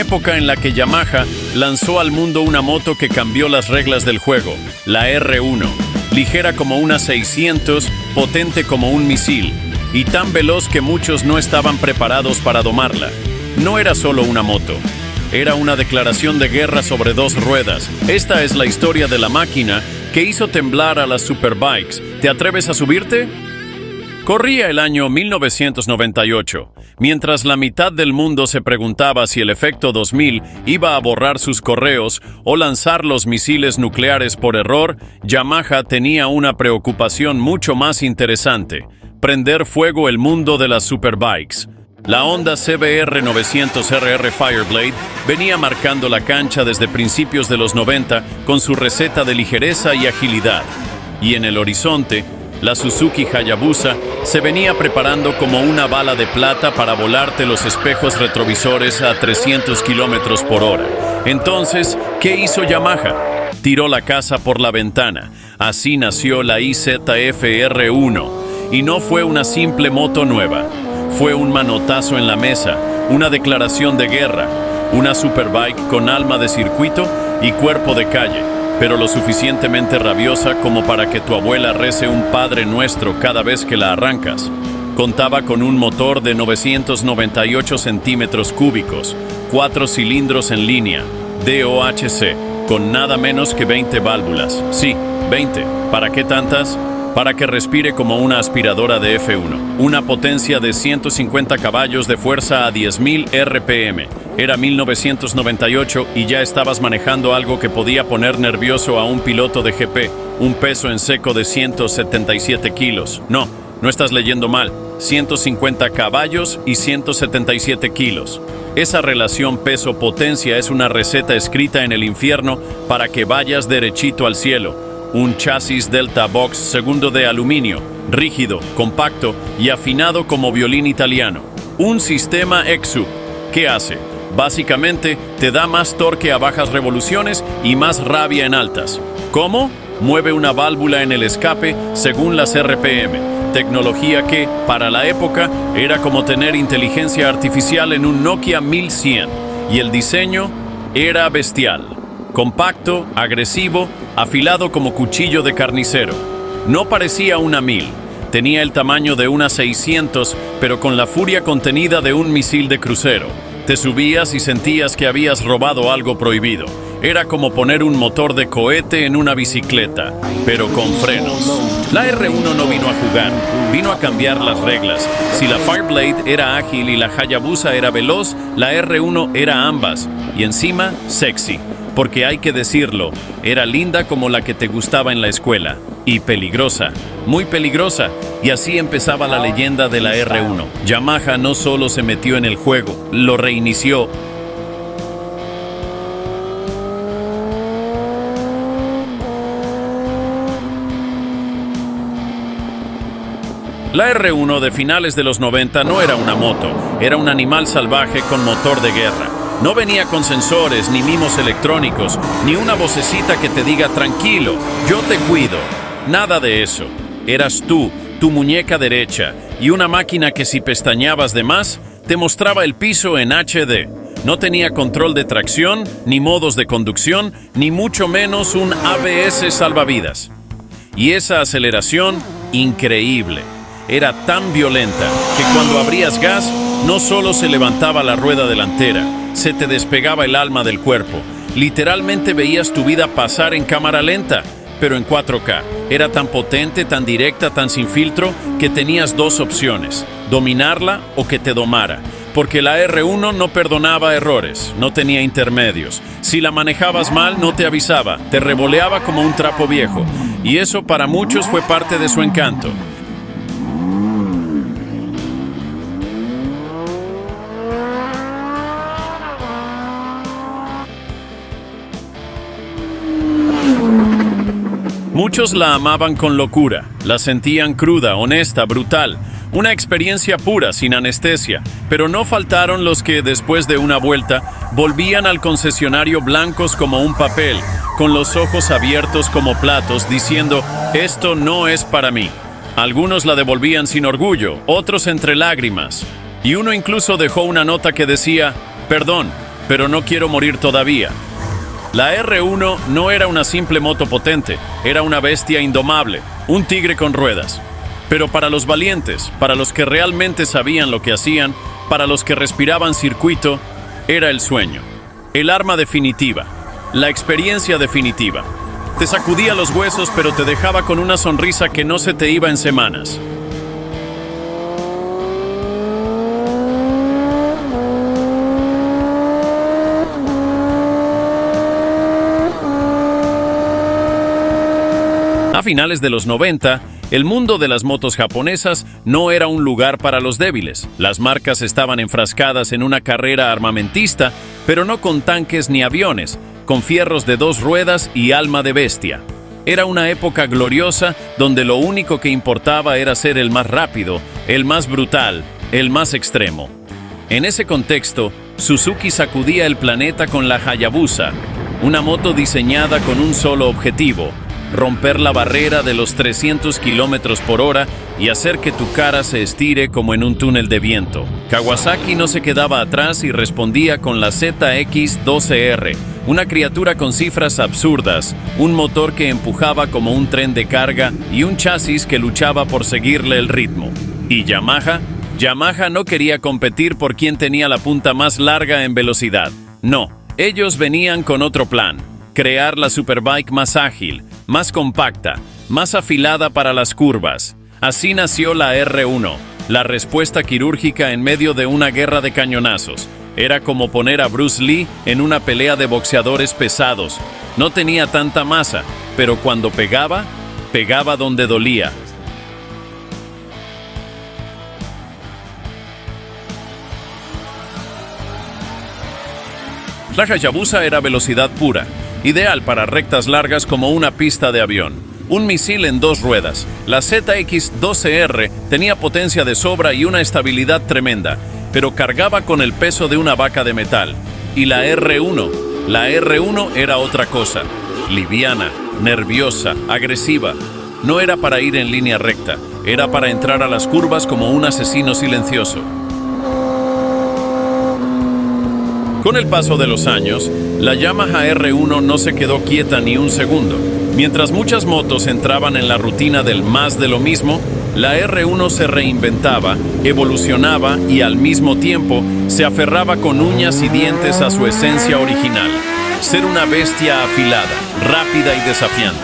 época en la que Yamaha lanzó al mundo una moto que cambió las reglas del juego, la R1, ligera como una 600, potente como un misil, y tan veloz que muchos no estaban preparados para domarla. No era solo una moto, era una declaración de guerra sobre dos ruedas. Esta es la historia de la máquina que hizo temblar a las superbikes. ¿Te atreves a subirte? Corría el año 1998, mientras la mitad del mundo se preguntaba si el efecto 2000 iba a borrar sus correos o lanzar los misiles nucleares por error. Yamaha tenía una preocupación mucho más interesante: prender fuego el mundo de las superbikes. La Honda CBR 900RR Fireblade venía marcando la cancha desde principios de los 90 con su receta de ligereza y agilidad. Y en el horizonte, la Suzuki Hayabusa se venía preparando como una bala de plata para volarte los espejos retrovisores a 300 kilómetros por hora. Entonces, ¿qué hizo Yamaha? Tiró la casa por la ventana. Así nació la IZF-R1. Y no fue una simple moto nueva. Fue un manotazo en la mesa, una declaración de guerra, una superbike con alma de circuito y cuerpo de calle, pero lo suficientemente rabiosa como para que tu abuela rece un Padre Nuestro cada vez que la arrancas. Contaba con un motor de 998 centímetros cúbicos, 4 cilindros en línea, DOHC, con nada menos que 20 válvulas. Sí, 20. ¿Para qué tantas? Para que respire como una aspiradora de F1. Una potencia de 150 caballos de fuerza a 10.000 RPM. Era 1998 y ya estabas manejando algo que podía poner nervioso a un piloto de GP. Un peso en seco de 177 kilos. No estás leyendo mal. 150 caballos y 177 kilos. Esa relación peso-potencia es una receta escrita en el infierno para que vayas derechito al cielo. Un chasis Delta Box segundo de aluminio, rígido, compacto y afinado como violín italiano. Un sistema EXU. ¿Qué hace? Básicamente, te da más torque a bajas revoluciones y más rabia en altas. ¿Cómo? Mueve una válvula en el escape según las RPM. Tecnología que, para la época, era como tener inteligencia artificial en un Nokia 1100. Y el diseño era bestial. Compacto, agresivo, afilado como cuchillo de carnicero. No parecía una 1000, tenía el tamaño de una 600, pero con la furia contenida de un misil de crucero. Te subías y sentías que habías robado algo prohibido. Era como poner un motor de cohete en una bicicleta, pero con frenos. La R1 no vino a jugar, vino a cambiar las reglas. Si la Fireblade era ágil y la Hayabusa era veloz, la R1 era ambas, y encima sexy. Porque hay que decirlo, era linda como la que te gustaba en la escuela. Y peligrosa, muy peligrosa. Y así empezaba la leyenda de la R1. Yamaha no solo se metió en el juego, lo reinició. La R1 de finales de los 90 no era una moto, era un animal salvaje con motor de guerra. No venía con sensores, ni mimos electrónicos, ni una vocecita que te diga tranquilo, yo te cuido. Nada de eso. Eras tú, tu muñeca derecha, y una máquina que si pestañabas de más, te mostraba el piso en HD. No tenía control de tracción, ni modos de conducción, ni mucho menos un ABS salvavidas. Y esa aceleración, increíble. Era tan violenta que cuando abrías gas, no solo se levantaba la rueda delantera, se te despegaba el alma del cuerpo. Literalmente veías tu vida pasar en cámara lenta, pero en 4K. Era tan potente, tan directa, tan sin filtro, que tenías dos opciones: dominarla o que te domara. Porque la R1 no perdonaba errores, no tenía intermedios. Si la manejabas mal, no te avisaba, te revoleaba como un trapo viejo. Y eso para muchos fue parte de su encanto. Muchos la amaban con locura, la sentían cruda, honesta, brutal, una experiencia pura, sin anestesia, pero no faltaron los que, después de una vuelta, volvían al concesionario blancos como un papel, con los ojos abiertos como platos, diciendo, esto no es para mí. Algunos la devolvían sin orgullo, otros entre lágrimas, y uno incluso dejó una nota que decía, perdón, pero no quiero morir todavía. La R1 no era una simple moto potente, era una bestia indomable, un tigre con ruedas. Pero para los valientes, para los que realmente sabían lo que hacían, para los que respiraban circuito, era el sueño. El arma definitiva, la experiencia definitiva. Te sacudía los huesos, pero te dejaba con una sonrisa que no se te iba en semanas. A finales de los 90, el mundo de las motos japonesas no era un lugar para los débiles. Las marcas estaban enfrascadas en una carrera armamentista, pero no con tanques ni aviones, con fierros de 2 ruedas y alma de bestia. Era una época gloriosa donde lo único que importaba era ser el más rápido, el más brutal, el más extremo. En ese contexto, Suzuki sacudía el planeta con la Hayabusa, una moto diseñada con un solo objetivo: romper la barrera de los 300 kilómetros por hora y hacer que tu cara se estire como en un túnel de viento. Kawasaki no se quedaba atrás y respondía con la ZX-12R, una criatura con cifras absurdas, un motor que empujaba como un tren de carga y un chasis que luchaba por seguirle el ritmo. ¿Y Yamaha? Yamaha no quería competir por quién tenía la punta más larga en velocidad. No, ellos venían con otro plan: crear la superbike más ágil, más compacta, más afilada para las curvas. Así nació la R1, la respuesta quirúrgica en medio de una guerra de cañonazos. Era como poner a Bruce Lee en una pelea de boxeadores pesados. No tenía tanta masa, pero cuando pegaba, pegaba donde dolía. La Hayabusa era velocidad pura, ideal para rectas largas como una pista de avión. Un misil en 2 ruedas. La ZX-12R tenía potencia de sobra y una estabilidad tremenda, pero cargaba con el peso de una vaca de metal. Y la R1 era otra cosa. Liviana, nerviosa, agresiva. No era para ir en línea recta, era para entrar a las curvas como un asesino silencioso. Con el paso de los años, la Yamaha R1 no se quedó quieta ni un segundo. Mientras muchas motos entraban en la rutina del más de lo mismo, la R1 se reinventaba, evolucionaba y al mismo tiempo se aferraba con uñas y dientes a su esencia original: ser una bestia afilada, rápida y desafiante.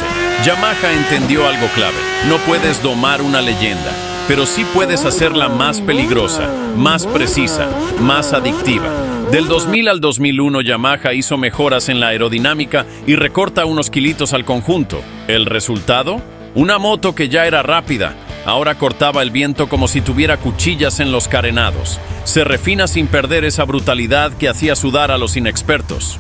Yamaha entendió algo clave: no puedes domar una leyenda, pero sí puedes hacerla más peligrosa, más precisa, más adictiva. Del 2000 al 2001, Yamaha hizo mejoras en la aerodinámica y recorta unos kilitos al conjunto. ¿El resultado? Una moto que ya era rápida, ahora cortaba el viento como si tuviera cuchillas en los carenados. Se refina sin perder esa brutalidad que hacía sudar a los inexpertos.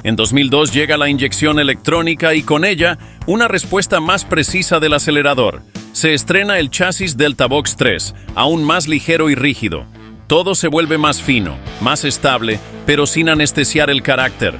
En 2002 llega la inyección electrónica y con ella una respuesta más precisa del acelerador. Se estrena el chasis Delta Box 3, aún más ligero y rígido. Todo se vuelve más fino, más estable, pero sin anestesiar el carácter.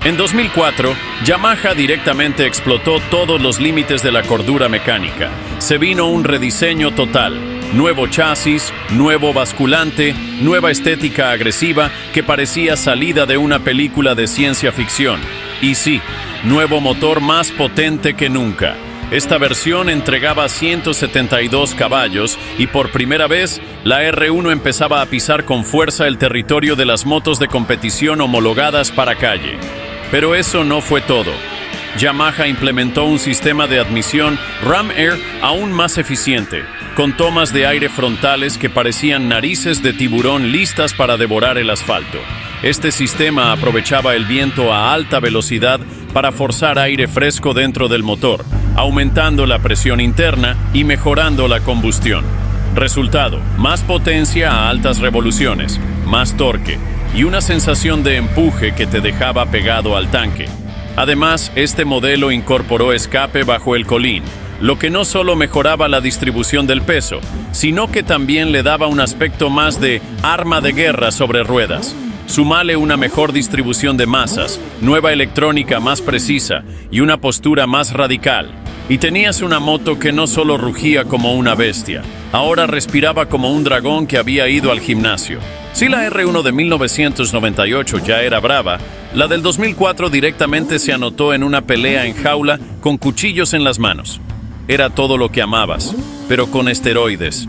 En 2004, Yamaha directamente explotó todos los límites de la cordura mecánica. Se vino un rediseño total: nuevo chasis, nuevo basculante, nueva estética agresiva que parecía salida de una película de ciencia ficción. Y sí, nuevo motor más potente que nunca. Esta versión entregaba 172 caballos y por primera vez la R1 empezaba a pisar con fuerza el territorio de las motos de competición homologadas para calle. Pero eso no fue todo. Yamaha implementó un sistema de admisión Ram Air aún más eficiente, con tomas de aire frontales que parecían narices de tiburón listas para devorar el asfalto. Este sistema aprovechaba el viento a alta velocidad para forzar aire fresco dentro del motor, aumentando la presión interna y mejorando la combustión. Resultado: más potencia a altas revoluciones, más torque y una sensación de empuje que te dejaba pegado al tanque. Además, este modelo incorporó escape bajo el colín, lo que no solo mejoraba la distribución del peso, sino que también le daba un aspecto más de arma de guerra sobre ruedas. Súmale una mejor distribución de masas, nueva electrónica más precisa y una postura más radical, y tenías una moto que no solo rugía como una bestia, ahora respiraba como un dragón que había ido al gimnasio. Si la R1 de 1998 ya era brava, la del 2004 directamente se anotó en una pelea en jaula con cuchillos en las manos. Era todo lo que amabas, pero con esteroides.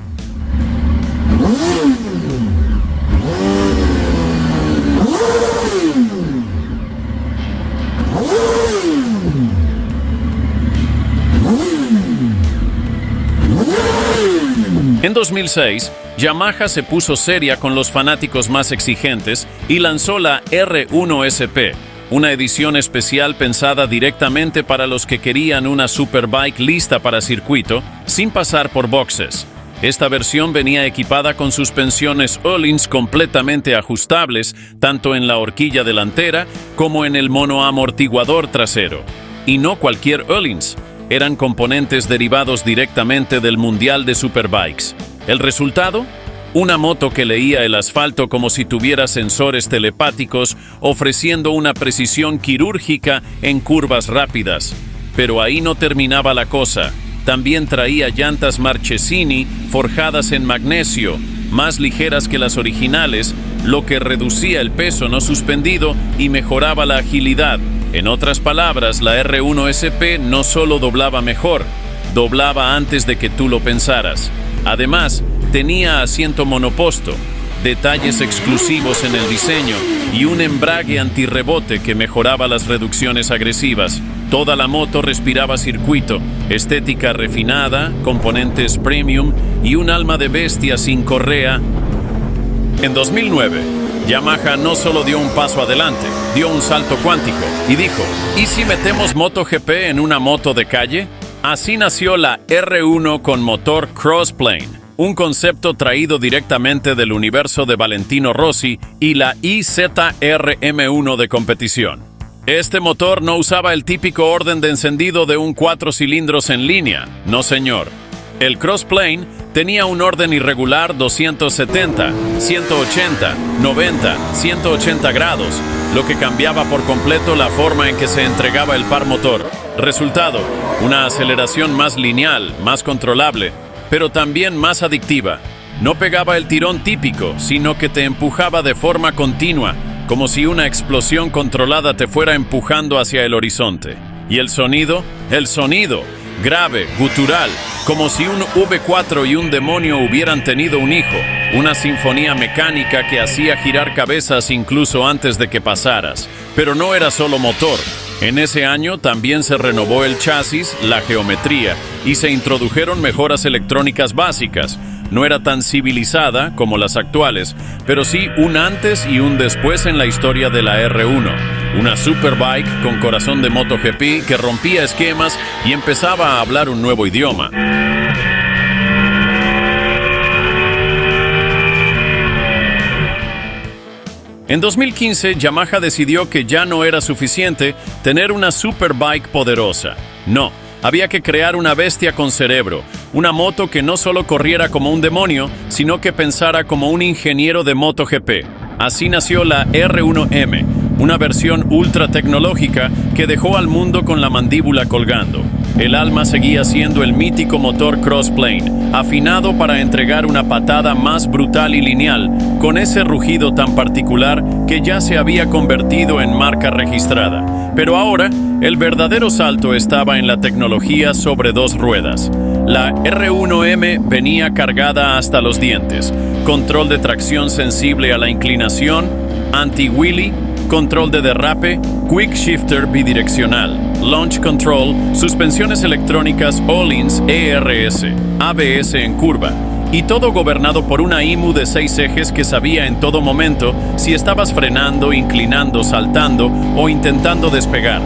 En 2006, Yamaha se puso seria con los fanáticos más exigentes y lanzó la R1 SP, una edición especial pensada directamente para los que querían una superbike lista para circuito sin pasar por boxes. Esta versión venía equipada con suspensiones Öhlins completamente ajustables, tanto en la horquilla delantera como en el monoamortiguador trasero. Y no cualquier Öhlins. Eran componentes derivados directamente del Mundial de Superbikes. ¿El resultado? Una moto que leía el asfalto como si tuviera sensores telepáticos, ofreciendo una precisión quirúrgica en curvas rápidas. Pero ahí no terminaba la cosa. También traía llantas Marchesini forjadas en magnesio, más ligeras que las originales, lo que reducía el peso no suspendido y mejoraba la agilidad. En otras palabras, la R1 SP no solo doblaba mejor, doblaba antes de que tú lo pensaras. Además, tenía asiento monoposto, detalles exclusivos en el diseño y un embrague antirrebote que mejoraba las reducciones agresivas. Toda la moto respiraba circuito, estética refinada, componentes premium y un alma de bestia sin correa. En 2009, Yamaha no solo dio un paso adelante, dio un salto cuántico y dijo, ¿y si metemos MotoGP en una moto de calle? Así nació la R1 con motor Crossplane, un concepto traído directamente del universo de Valentino Rossi y la IZR-M1 de competición. Este motor no usaba el típico orden de encendido de un 4 cilindros en línea, no señor. El Crossplane tenía un orden irregular 270, 180, 90, 180 grados, lo que cambiaba por completo la forma en que se entregaba el par motor. Resultado, una aceleración más lineal, más controlable, pero también más adictiva. No pegaba el tirón típico, sino que te empujaba de forma continua, como si una explosión controlada te fuera empujando hacia el horizonte. ¿Y el sonido? El sonido, grave, gutural, como si un V4 y un demonio hubieran tenido un hijo, una sinfonía mecánica que hacía girar cabezas incluso antes de que pasaras. Pero no era solo motor. En ese año también se renovó el chasis, la geometría, y se introdujeron mejoras electrónicas básicas. No era tan civilizada como las actuales, pero sí un antes y un después en la historia de la R1. Una superbike con corazón de MotoGP que rompía esquemas y empezaba a hablar un nuevo idioma. En 2015, Yamaha decidió que ya no era suficiente tener una superbike poderosa. No, había que crear una bestia con cerebro, una moto que no solo corriera como un demonio, sino que pensara como un ingeniero de MotoGP. Así nació la R1M, una versión ultra tecnológica que dejó al mundo con la mandíbula colgando. El alma seguía siendo el mítico motor Crossplane, afinado para entregar una patada más brutal y lineal, con ese rugido tan particular que ya se había convertido en marca registrada. Pero ahora, el verdadero salto estaba en la tecnología sobre dos ruedas. La R1M venía cargada hasta los dientes, control de tracción sensible a la inclinación, anti-wheelie, control de derrape, quick shifter bidireccional, launch control, suspensiones electrónicas Öhlins ERS, ABS en curva, y todo gobernado por una IMU de 6 ejes que sabía en todo momento si estabas frenando, inclinando, saltando o intentando despegar.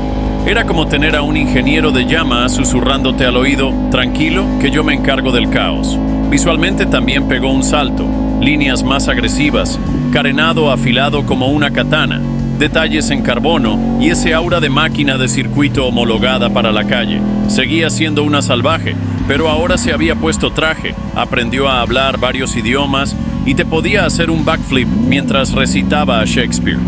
Era como tener a un ingeniero de Yamaha susurrándote al oído, tranquilo, que yo me encargo del caos. Visualmente también pegó un salto, líneas más agresivas, carenado afilado como una katana, detalles en carbono y ese aura de máquina de circuito homologada para la calle. Seguía siendo una salvaje, pero ahora se había puesto traje, aprendió a hablar varios idiomas y te podía hacer un backflip mientras recitaba a Shakespeare.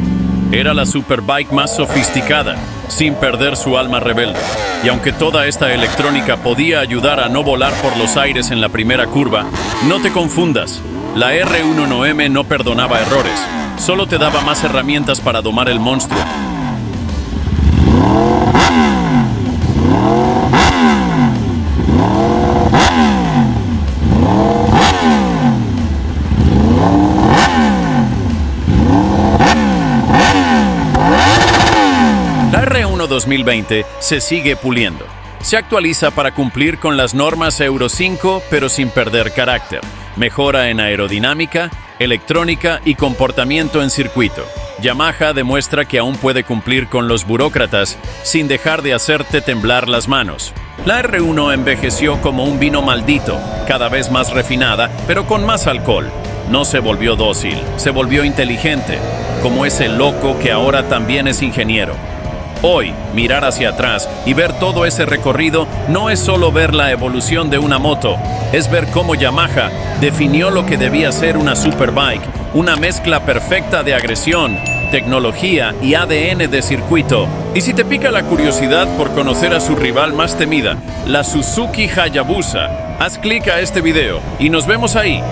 Era la superbike más sofisticada, sin perder su alma rebelde. Y aunque toda esta electrónica podía ayudar a no volar por los aires en la primera curva, no te confundas. La R19M no perdonaba errores, solo te daba más herramientas para domar el monstruo. La R1 2020 se sigue puliendo. Se actualiza para cumplir con las normas Euro 5, pero sin perder carácter. Mejora en aerodinámica, electrónica y comportamiento en circuito. Yamaha demuestra que aún puede cumplir con los burócratas sin dejar de hacerte temblar las manos. La R1 envejeció como un vino maldito, cada vez más refinada, pero con más alcohol. No se volvió dócil, se volvió inteligente, como ese loco que ahora también es ingeniero. Hoy, mirar hacia atrás y ver todo ese recorrido no es solo ver la evolución de una moto, es ver cómo Yamaha definió lo que debía ser una superbike, una mezcla perfecta de agresión, tecnología y ADN de circuito. Y si te pica la curiosidad por conocer a su rival más temida, la Suzuki Hayabusa, haz clic a este video y nos vemos ahí.